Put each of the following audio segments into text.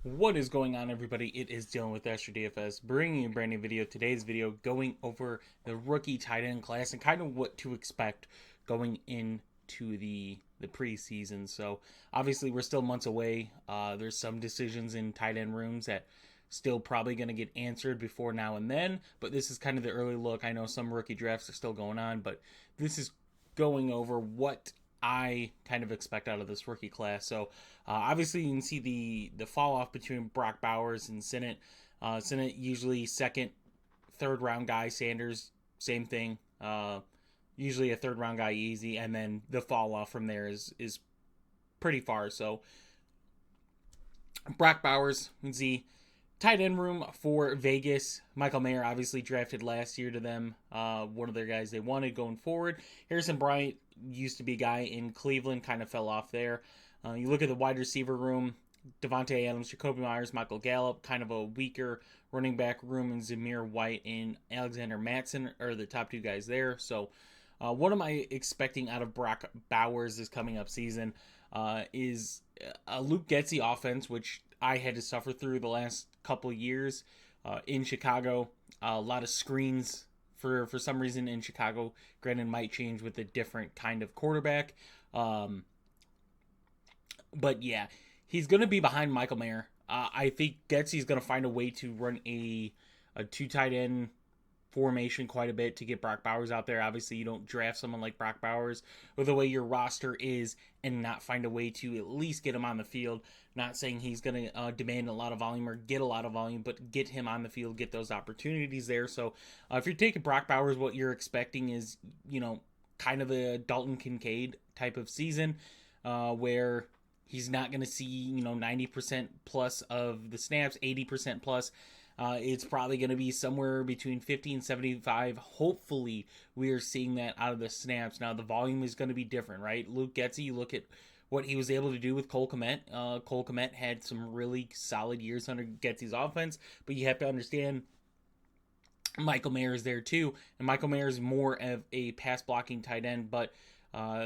What is going on, everybody? It is Dylan with Astrodfs, bringing you a brand new video. Today's video going over the rookie tight end class and kind of what to expect going into the preseason. So obviously we're still months away. There's some decisions in tight end rooms that still probably going to get answered before now and then, but this is kind of the early look. I know some rookie drafts are still going on, but this is going over what I kind of expect out of this rookie class. So obviously you can see the fall off between Brock Bowers and Sinnott. Sinnott usually second, third round guy. Sanders same thing. Usually a third round guy easy, and then the fall off from there is pretty far. So Brock Bowers, you can see tight end room for Vegas. Michael Mayer obviously drafted last year to them. One of their guys they wanted going forward. Harrison Bryant used to be a guy in Cleveland, kind of fell off there. You look at the wide receiver room. Devontae Adams, Jacoby Myers, Michael Gallup, kind of a weaker running back room, and Zamir White and Alexander Mattson are the top two guys there. So, what am I expecting out of Brock Bowers this coming up season? Is a Luke Getsy offense, which I had to suffer through the last couple years in Chicago. A lot of screens for some reason in Chicago. Granted, might change with a different kind of quarterback. But yeah, he's going to be behind Michael Mayer. I think Getsy's going to find a way to run a two tight end formation quite a bit to get Brock Bowers out there. Obviously, you don't draft someone like Brock Bowers with the way your roster is and not find a way to at least get him on the field. Not saying he's going to demand a lot of volume or get a lot of volume, but get him on the field, get those opportunities there. So if you're taking Brock Bowers, what you're expecting is, kind of a Dalton Kincaid type of season where he's not going to see, 90% plus of the snaps, 80% plus. It's probably going to be somewhere between 50 and 75. Hopefully, we are seeing that out of the snaps. Now, the volume is going to be different, right? Luke Getsy, you look at what he was able to do with Cole Kmet. Cole Kmet had some really solid years under Getsy's offense, but you have to understand Michael Mayer is there too, and Michael Mayer is more of a pass blocking tight end, but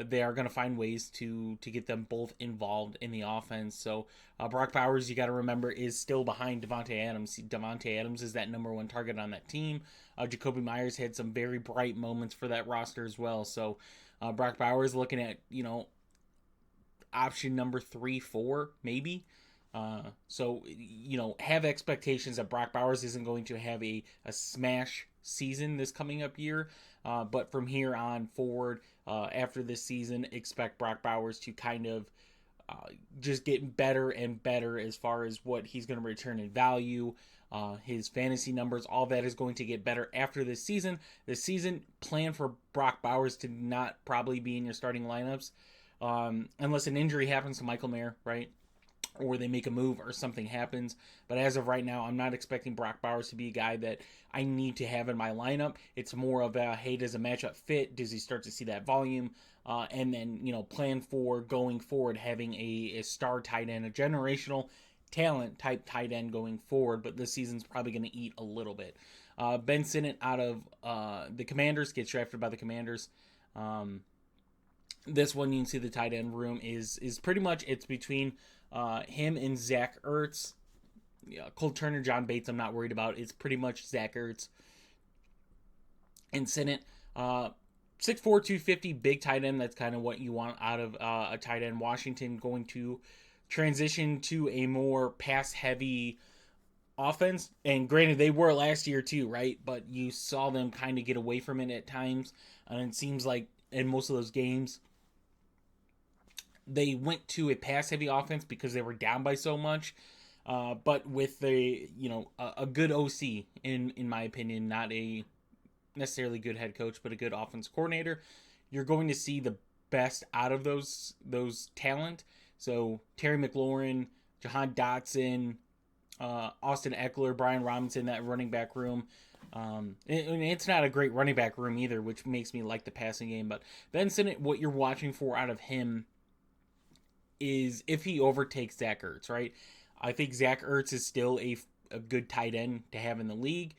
they are going to find ways to get them both involved in the offense. So Brock Bowers, you got to remember, is still behind Devontae Adams. Devontae Adams is that number one target on that team. Jacoby Myers had some very bright moments for that roster as well. So Brock Bowers looking at option number 3, 4, maybe. Have expectations that Brock Bowers isn't going to have a smash season this coming up year. But from here on forward, after this season, expect Brock Bowers to kind of just get better and better as far as what he's going to return in value. His fantasy numbers, all that is going to get better after this season. This season, plan for Brock Bowers to not probably be in your starting lineups unless an injury happens to Michael Mayer, right? Or they make a move or something happens. But as of right now, I'm not expecting Brock Bowers to be a guy that I need to have in my lineup. It's more of a, hey, does a matchup fit? Does he start to see that volume? And then, plan for going forward, having a star tight end, a generational talent type tight end going forward. But this season's probably going to eat a little bit. Ben Sinnott out of the Commanders, gets drafted by the Commanders. This one, you can see the tight end room is pretty much, it's between him and Zach Ertz. Yeah, Cole Turner, John Bates, I'm not worried about. It's pretty much Zach Ertz and Sinnott. 6'4", 250, big tight end. That's kind of what you want out of a tight end. Washington going to transition to a more pass-heavy offense. And granted, they were last year too, right? But you saw them kind of get away from it at times. And it seems like in most of those games, they went to a pass heavy offense because they were down by so much. But with a good OC, in my opinion, not a necessarily good head coach, but a good offense coordinator, you're going to see the best out of those talent. So Terry McLaurin, Jahan Dotson, Austin Eckler, Brian Robinson, that running back room. It's not a great running back room either, which makes me like the passing game. But Ben Sinnott, what you're watching for out of him is if he overtakes Zach Ertz, right? I think Zach Ertz is still a good tight end to have in the league.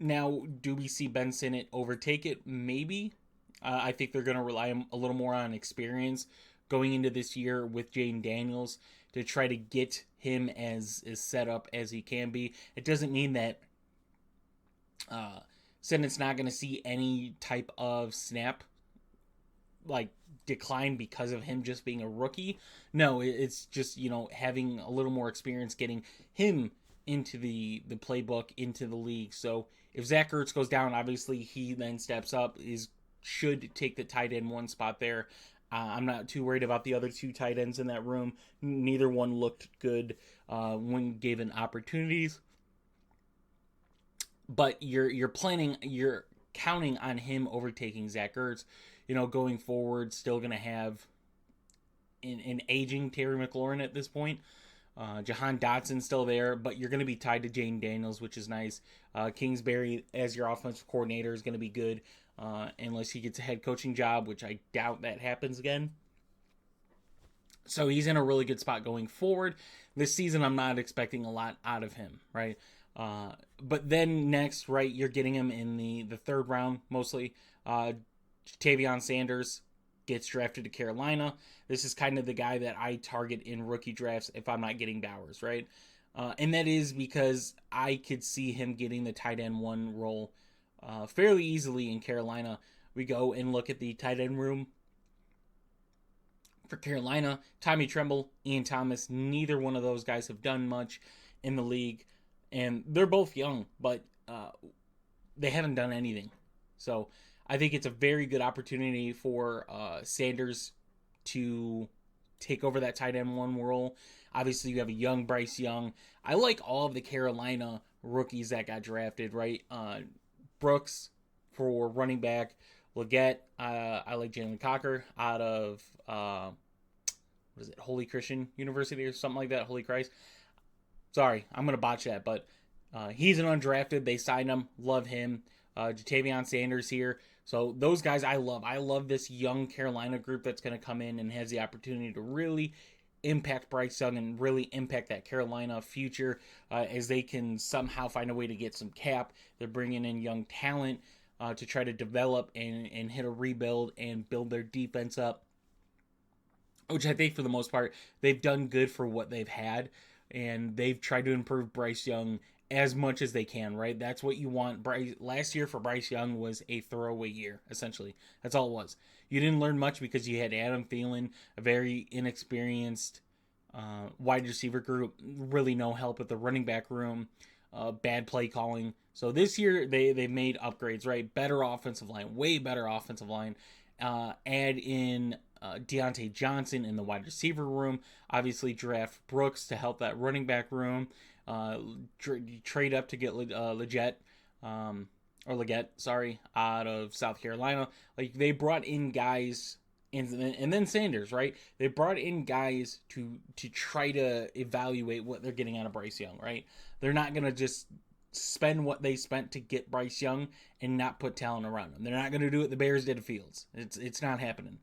Now, do we see Ben Sinnott overtake it? Maybe. I think they're going to rely a little more on experience going into this year with Jaden Daniels. to try to get him as set up as he can be. It doesn't mean that Sennett's not going to see any type of snap like decline because of him just being a rookie. No, it's just, having a little more experience, getting him into the playbook, into the league. So if Zach Ertz goes down, obviously he then steps up, should take the tight end one spot there. I'm not too worried about the other two tight ends in that room. Neither one looked good when given opportunities. But you're counting on him overtaking Zach Ertz. Going forward, still going to have an aging Terry McLaurin at this point. Jahan Dotson's still there, but you're going to be tied to Jane Daniels, which is nice. Kingsbury as your offensive coordinator is going to be good, unless he gets a head coaching job, which I doubt that happens again. So he's in a really good spot going forward. This season, I'm not expecting a lot out of him, right? But then next, right, you're getting him in the third round, mostly. Tavion Sanders gets drafted to Carolina. This is kind of the guy that I target in rookie drafts if I'm not getting Bowers, right? And that is because I could see him getting the tight end one role fairly easily in Carolina. We go and look at the tight end room for Carolina. Tommy Tremble, Ian Thomas, neither one of those guys have done much in the league. And they're both young, but they haven't done anything. So I think it's a very good opportunity for Sanders to take over that tight end one role. Obviously, you have a young Bryce Young. I like all of the Carolina rookies that got drafted, right? Brooks for running back. Leggett, I like Jalen Cocker out of, Holy Christian University or something like that? Holy Christ. Sorry, I'm going to botch that, but he's an undrafted. They signed him. Love him. Jatavion Sanders here. So those guys I love. I love this young Carolina group that's going to come in and has the opportunity to really impact Bryce Young and really impact that Carolina future as they can somehow find a way to get some cap. They're bringing in young talent to try to develop and hit a rebuild and build their defense up, which I think for the most part they've done good for what they've had, and they've tried to improve Bryce Young as much as they can, right? That's what you want. Last year for Bryce Young was a throwaway year, essentially. That's all it was. You didn't learn much because you had Adam Thielen, a very inexperienced wide receiver group, really no help with the running back room, bad play calling. So this year they made upgrades, right? Better offensive line, way better offensive line. Add in Deontay Johnson in the wide receiver room. Obviously draft Brooks to help that running back room. Trade up to get Leggett, out of South Carolina. Like, they brought in guys, and then Sanders, right? They brought in guys to try to evaluate what they're getting out of Bryce Young, right? They're not gonna just spend what they spent to get Bryce Young and not put talent around him. They're not gonna do what the Bears did to Fields. It's not happening.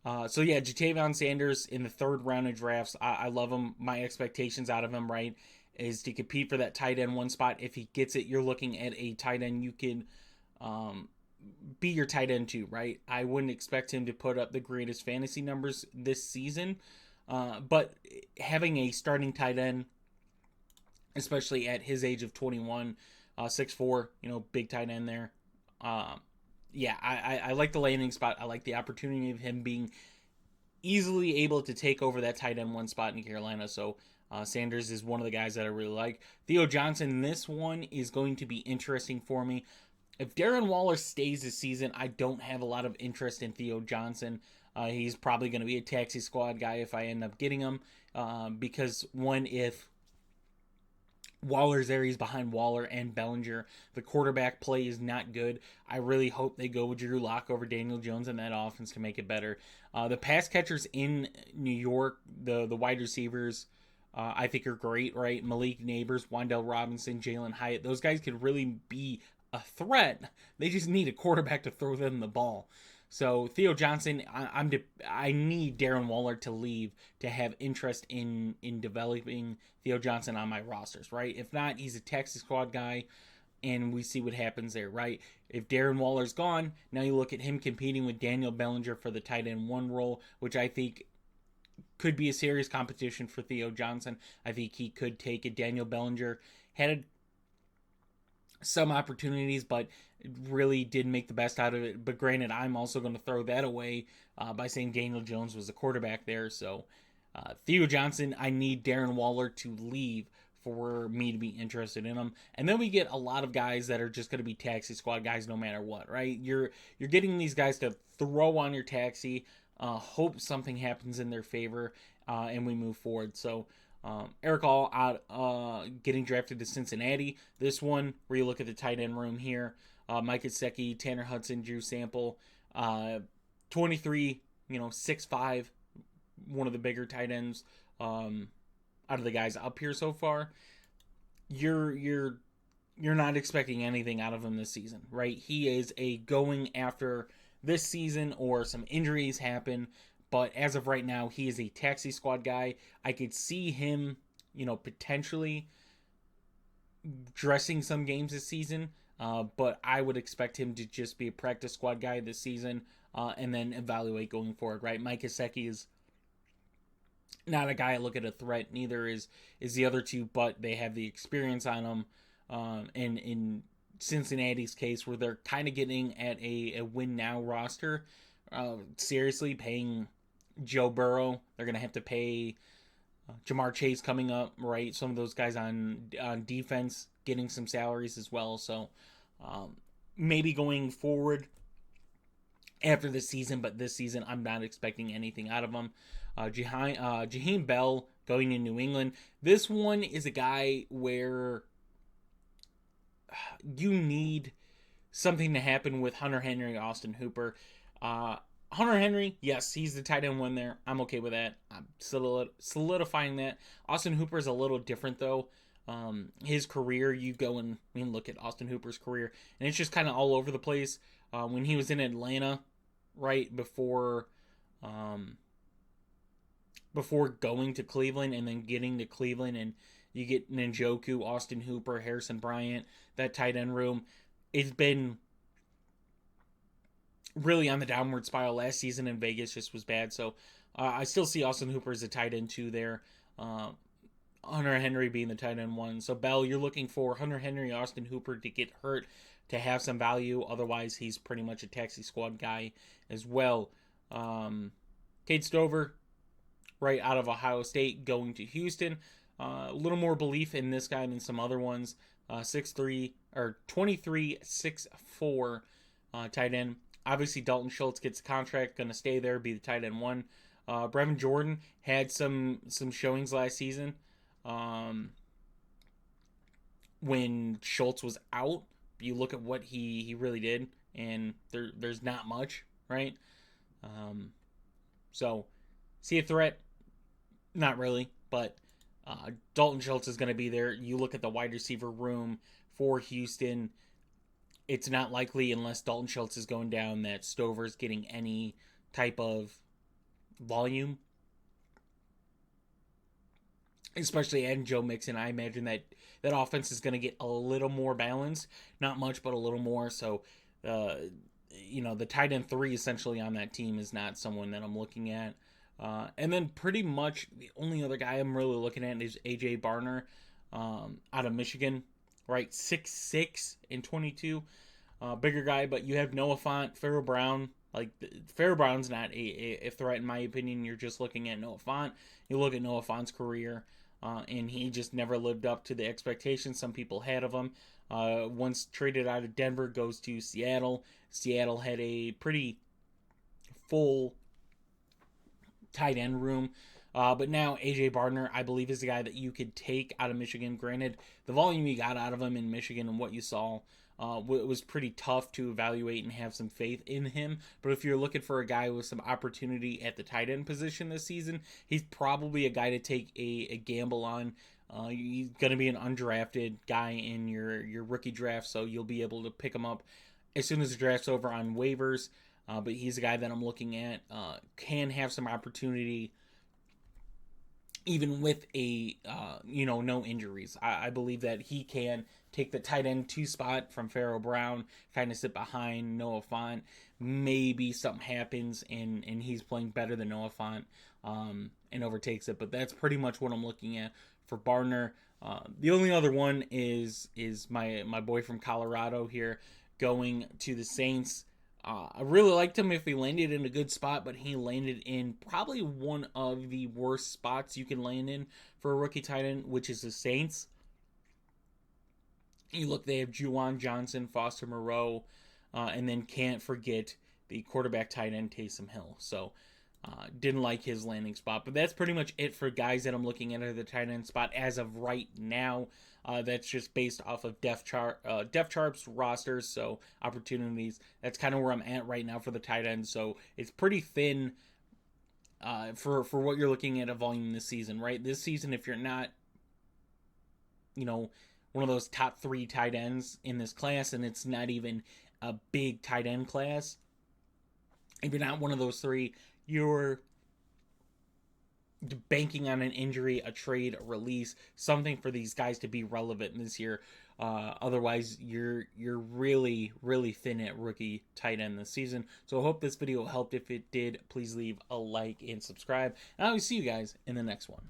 So yeah, Jatavion Sanders in the third round of drafts. I love him. My expectations out of him, right, is to compete for that tight end one spot. If he gets it, you're looking at a tight end you can be your tight end too, right? I wouldn't expect him to put up the greatest fantasy numbers this season, but having a starting tight end, especially at his age of 21, 6'4", big tight end there. Yeah, I like the landing spot. I like the opportunity of him being easily able to take over that tight end one spot in Carolina. So Sanders is one of the guys that I really like. Theo Johnson, this one is going to be interesting for me. If Darren Waller stays this season, I don't have a lot of interest in Theo Johnson. He's probably going to be a taxi squad guy if I end up getting him. Because if Waller's there, he's behind Waller and Bellinger. The quarterback play is not good. I really hope they go with Drew Lock over Daniel Jones, and that offense can make it better. The pass catchers in New York, the wide receivers, I think are great, right? Malik Neighbors, Wan'Dale Robinson, Jalen Hyatt. Those guys could really be a threat. They just need a quarterback to throw them the ball. So Theo Johnson, I need Darren Waller to leave to have interest in developing Theo Johnson on my rosters, right? If not, he's a taxi squad guy, and we see what happens there, right? If Darren Waller's gone, now you look at him competing with Daniel Bellinger for the tight end one role, which I think could be a serious competition for Theo Johnson. I think he could take it. Daniel Bellinger had some opportunities, but really did make the best out of it. But granted, I'm also going to throw that away by saying Daniel Jones was the quarterback there. So Theo Johnson, I need Darren Waller to leave for me to be interested in him. And then we get a lot of guys that are just going to be taxi squad guys no matter what, right? You're getting these guys to throw on your taxi, hope something happens in their favor, and we move forward. So Eric All out getting drafted to Cincinnati. This one, where you look at the tight end room here, Mike Gesicki, Tanner Hudson, Drew Sample, 23, 6'5", one of the bigger tight ends out of the guys up here so far. You're not expecting anything out of him this season, right? He is a going after this season or some injuries happen. But as of right now, he is a taxi squad guy. I could see him, potentially dressing some games this season. But I would expect him to just be a practice squad guy this season and then evaluate going forward, right? Mike Gesicki is not a guy I look at a threat. Neither is the other two, but they have the experience on them. And in Cincinnati's case, where they're kind of getting at a win now roster, seriously paying Joe Burrow. They're going to have to pay Jamar Chase coming up, right? Some of those guys on defense getting some salaries as well. So maybe going forward after this season, but this season I'm not expecting anything out of them. Jaheim Bell going to New England. This one is a guy where you need something to happen with Hunter Henry, Austin Hooper. Hunter Henry, yes, he's the tight end one there. I'm okay with that. I'm solidifying that. Austin Hooper is a little different, though. His career, you go and look at Austin Hooper's career, and it's just kind of all over the place. When he was in Atlanta, right before going to Cleveland and then getting to Cleveland, and you get Njoku, Austin Hooper, Harrison Bryant, that tight end room. It's been really on the downward spiral. Last season in Vegas just was bad. So I still see Austin Hooper as a tight end 2 there. Hunter Henry being the tight end 1. So Bell, you're looking for Hunter Henry, Austin Hooper to get hurt to have some value. Otherwise, he's pretty much a taxi squad guy as well. Cade Stover, right out of Ohio State, going to Houston. A little more belief in this guy than some other ones. 6'3" or 23, 6'4" tight end. Obviously, Dalton Schultz gets a contract, going to stay there, be the tight end 1. Brevin Jordan had some showings last season when Schultz was out. You look at what he really did, and there's not much, right? So, see a threat? Not really, but Dalton Schultz is going to be there. You look at the wide receiver room for Houston, it's not likely, unless Dalton Schultz is going down, that Stover's getting any type of volume. Especially adding Joe Mixon, I imagine that offense is going to get a little more balanced. Not much, but a little more. So, the tight end 3 essentially on that team is not someone that I'm looking at. And then pretty much the only other guy I'm really looking at is A.J. Barner out of Michigan, right? 6'6" and 22. Bigger guy, but you have Noah Fant, Pharaoh Brown. Pharaoh Brown's not a threat in my opinion. You're just looking at Noah Fant. You look at Noah Fant's career, and he just never lived up to the expectations some people had of him. Once traded out of Denver, goes to Seattle. Seattle had a pretty full tight end room. But now A.J. Barner, I believe, is the guy that you could take out of Michigan. Granted, the volume you got out of him in Michigan and what you saw was pretty tough to evaluate and have some faith in him. But if you're looking for a guy with some opportunity at the tight end position this season, he's probably a guy to take a gamble on. He's going to be an undrafted guy in your rookie draft, so you'll be able to pick him up as soon as the draft's over on waivers. But he's a guy that I'm looking at. Can have some opportunity even with no injuries. I believe that he can take the tight end 2 spot from Pharaoh Brown, kind of sit behind Noah Fant. Maybe something happens and he's playing better than Noah Fant. and overtakes it. But that's pretty much what I'm looking at for Barner. The only other one is my boy from Colorado here going to the Saints. I really liked him if he landed in a good spot, but he landed in probably one of the worst spots you can land in for a rookie tight end, which is the Saints. You look, they have Juwan Johnson, Foster Moreau, and then can't forget the quarterback tight end Taysom Hill. So didn't like his landing spot. But that's pretty much it for guys that I'm looking at the tight end spot as of right now. That's just based off of depth charts, rosters, so opportunities. That's kind of where I'm at right now for the tight end. So it's pretty thin for what you're looking at a volume this season, right? This season, if you're not, one of those top 3 tight ends in this class, and it's not even a big tight end class, if you're not one of those 3, you're banking on an injury, a trade, a release, something for these guys to be relevant this year. Otherwise, you're really, really thin at rookie tight end this season. So I hope this video helped. If it did, please leave a like and subscribe. And I will see you guys in the next one.